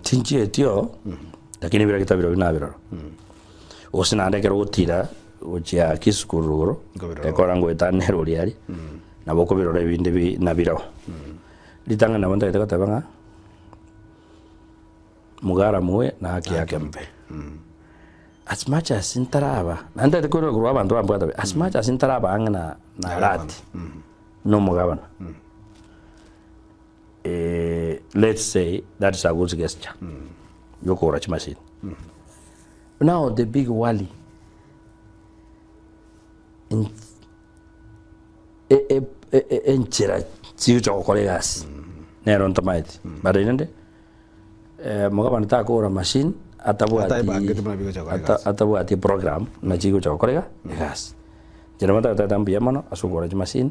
tinchi etio lakini bila kitabiro binabiro osina ndekero gutira ucia kisukuru ekorango etanero liari na boko birore binde binabiro litanga na wanda tabanga mugara muwe na haki yake mpe as much as intaraba nanda de kuro gwa bantu bambwa as much as intaraba angana na Arati no mugabana let's say that is a good gesture yoko rach machine now the big wali in chira chicho kolegas neron tomaiti barinende mugabana ta ko machine atabuati program na chigo cha kolega gas jeremata tatambia mano asugora machine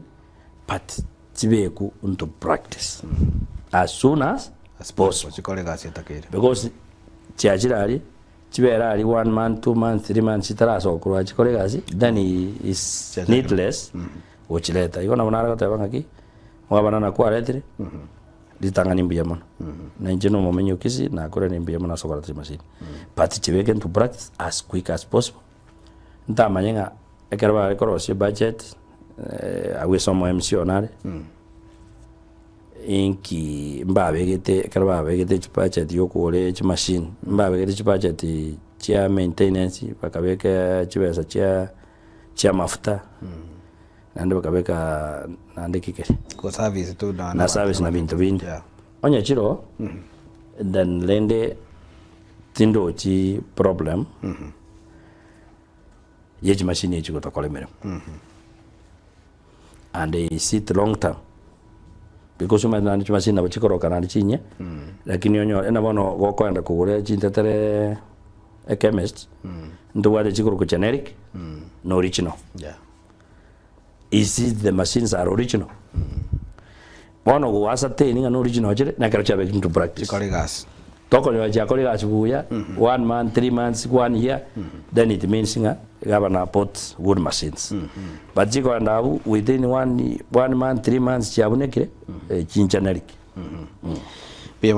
but tibeku into practice as soon as possible because chiachirari chiberari 1 month 2 months 3 months itaraso kurwa chikolegasi then is needless uchileta yona bonara tabanga ki mwabana na kwa letri litanga nimbia mano na njeno momenyo Kisii na kore nimbia mano sokora machine but chibeke into practice as quick as possible ntamanyenga ekerba ekorosi budget awe somo emsionare inki mbabegete kerba begete budget yokole machine mbabegete budget chia maintenance bakabeka chibesa chia mafuta nande bakabeka nande kikere ko service to na service na bintu bindi onya chiro then lende tindo chi problem yeji machine yeji ko tokolemere and they sit long term because uma na machine na chikoro kana chinya lakini onyo ena bono gokwenda kugure chintetere a chemist ndo wale chikoro ko generic no original is it the machines are original bono go ascertain no original jere na karo chabe into practice kolegas toko nyo ja kolegas buya 1 month 3 months 1 year then it means nga gavana put good machines but jiko andabu within 1 month 3 months chabunekire generic